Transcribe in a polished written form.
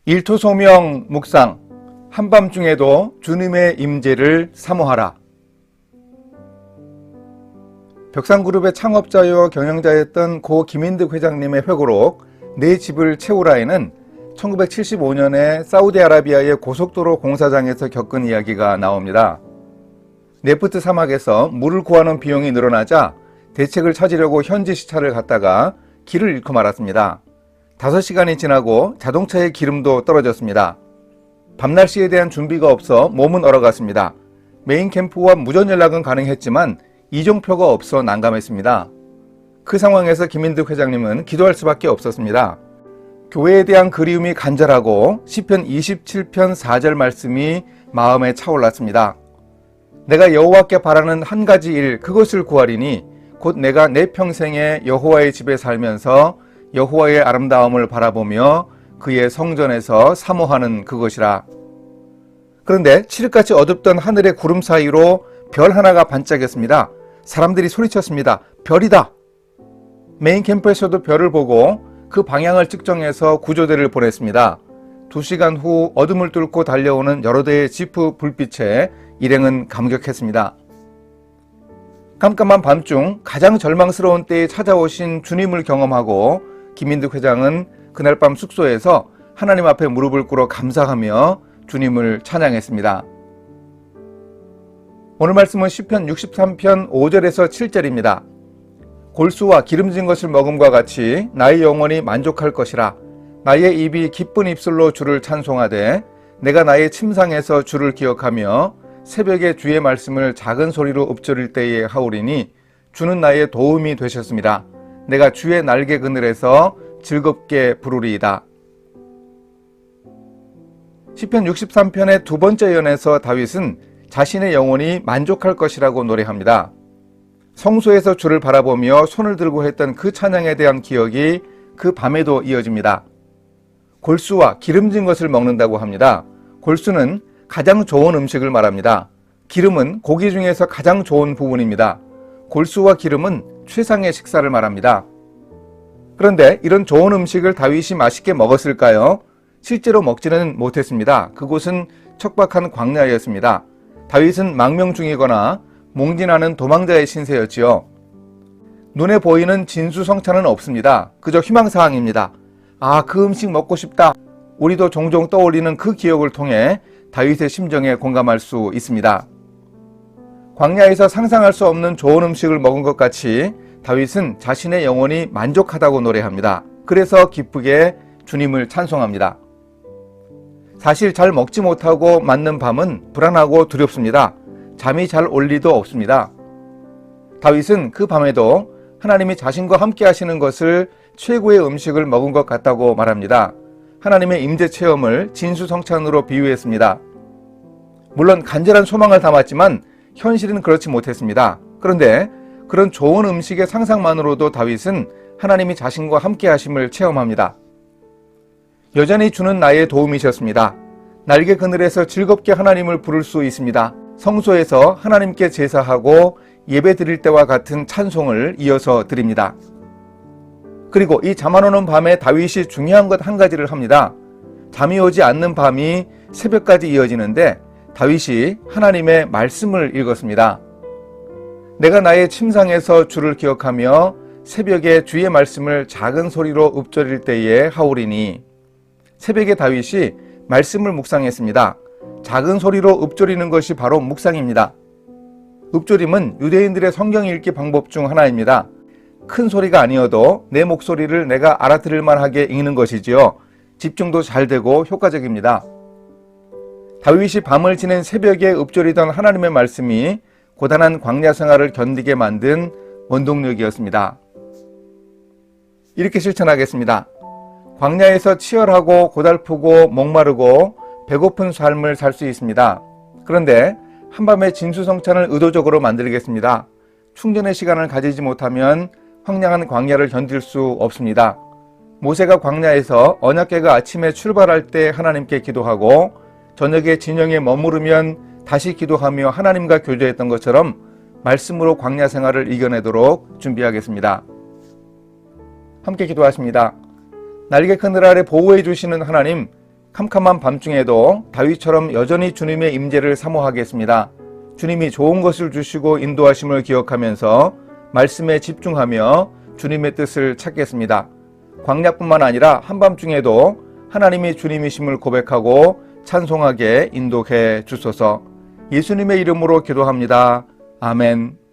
일토소명 묵상, 한밤중에도 주님의 임재를 사모하라. 벽상그룹의 창업자요 경영자였던 고 김인득 회장님의 회고록 내 집을 채우라에는 1975년에 사우디아라비아의 고속도로 공사장에서 겪은 이야기가 나옵니다. 네프트 사막에서 물을 구하는 비용이 늘어나자 대책을 찾으려고 현지 시차를 갔다가 길을 잃고 말았습니다. 5시간이 지나고 자동차의 기름도 떨어졌습니다. 밤날씨에 대한 준비가 없어 몸은 얼어갔습니다. 메인 캠프와 무전 연락은 가능했지만 이종표가 없어 난감했습니다. 그 상황에서 김인득 회장님은 기도할 수밖에 없었습니다. 교회에 대한 그리움이 간절하고 시편 27편 4절 말씀이 마음에 차올랐습니다. 내가 여호와께 바라는 한 가지 일, 그것을 구하리니 곧 내가 내 평생에 여호와의 집에 살면서 여호와의 아름다움을 바라보며 그의 성전에서 사모하는 그것이라. 그런데 칠흑같이 어둡던 하늘의 구름 사이로 별 하나가 반짝였습니다. 사람들이 소리쳤습니다. 별이다! 메인 캠프에서도 별을 보고 그 방향을 측정해서 구조대를 보냈습니다. 2시간 후 어둠을 뚫고 달려오는 여러 대의 지프 불빛에 일행은 감격했습니다. 깜깜한 밤중 가장 절망스러운 때에 찾아오신 주님을 경험하고 김인득 회장은 그날 밤 숙소에서 하나님 앞에 무릎을 꿇어 감사하며 주님을 찬양했습니다. 오늘 말씀은 시편 63편 5절에서 7절입니다. 골수와 기름진 것을 먹음과 같이 나의 영혼이 만족할 것이라. 나의 입이 기쁜 입술로 주를 찬송하되 내가 나의 침상에서 주를 기억하며 새벽에 주의 말씀을 작은 소리로 읊조릴 때에 하오리니 주는 나의 도움이 되셨습니다. 내가 주의 날개 그늘에서 즐겁게 부르리이다. 시편 63편의 두 번째 연에서 다윗은 자신의 영혼이 만족할 것이라고 노래합니다. 성소에서 주를 바라보며 손을 들고 했던 그 찬양에 대한 기억이 그 밤에도 이어집니다. 골수와 기름진 것을 먹는다고 합니다. 골수는 가장 좋은 음식을 말합니다. 기름은 고기 중에서 가장 좋은 부분입니다. 골수와 기름은 최상의 식사를 말합니다. 그런데 이런 좋은 음식을 다윗이 맛있게 먹었을까요? 실제로 먹지는 못했습니다. 그곳은 척박한 광야였습니다. 다윗은 망명 중이거나 몽진하는 도망자의 신세였지요. 눈에 보이는 진수성찬은 없습니다. 그저 희망사항입니다. 그 음식 먹고 싶다. 우리도 종종 떠올리는 그 기억을 통해 다윗의 심정에 공감할 수 있습니다. 광야에서 상상할 수 없는 좋은 음식을 먹은 것 같이 다윗은 자신의 영혼이 만족하다고 노래합니다. 그래서 기쁘게 주님을 찬송합니다. 사실 잘 먹지 못하고 맞는 밤은 불안하고 두렵습니다. 잠이 잘 올 리도 없습니다. 다윗은 그 밤에도 하나님이 자신과 함께 하시는 것을 최고의 음식을 먹은 것 같다고 말합니다. 하나님의 임재 체험을 진수성찬으로 비유했습니다. 물론 간절한 소망을 담았지만 현실은 그렇지 못했습니다. 그런데 그런 좋은 음식의 상상만으로도 다윗은 하나님이 자신과 함께 하심을 체험합니다. 여전히 주는 나의 도움이셨습니다. 날개 그늘에서 즐겁게 하나님을 부를 수 있습니다. 성소에서 하나님께 제사하고 예배 드릴 때와 같은 찬송을 이어서 드립니다. 그리고 이 잠 안 오는 밤에 다윗이 중요한 것 한 가지를 합니다. 잠이 오지 않는 밤이 새벽까지 이어지는데 다윗이 하나님의 말씀을 읽었습니다. 내가 나의 침상에서 주를 기억하며 새벽에 주의 말씀을 작은 소리로 읊조릴 때에 하오리니. 새벽에 다윗이 말씀을 묵상했습니다. 작은 소리로 읊조리는 것이 바로 묵상입니다. 읊조림은 유대인들의 성경 읽기 방법 중 하나입니다. 큰 소리가 아니어도 내 목소리를 내가 알아들을 만하게 읽는 것이지요. 집중도 잘 되고 효과적입니다. 다윗이 밤을 지낸 새벽에 읊조리던 하나님의 말씀이 고단한 광야 생활을 견디게 만든 원동력이었습니다. 이렇게 실천하겠습니다. 광야에서 치열하고 고달프고 목마르고 배고픈 삶을 살 수 있습니다. 그런데 한밤에 진수성찬을 의도적으로 만들겠습니다. 충전의 시간을 가지지 못하면 황량한 광야를 견딜 수 없습니다. 모세가 광야에서 언약궤가 아침에 출발할 때 하나님께 기도하고 저녁에 진영에 머무르면 다시 기도하며 하나님과 교제했던 것처럼 말씀으로 광야 생활을 이겨내도록 준비하겠습니다. 함께 기도하십니다. 날개 그늘 아래 보호해 주시는 하나님, 캄캄한 밤중에도 다윗처럼 여전히 주님의 임재를 사모하겠습니다. 주님이 좋은 것을 주시고 인도하심을 기억하면서 말씀에 집중하며 주님의 뜻을 찾겠습니다. 광야뿐만 아니라 한밤중에도 하나님이 주님이심을 고백하고 찬송하게 인도해 주소서. 예수님의 이름으로 기도합니다. 아멘.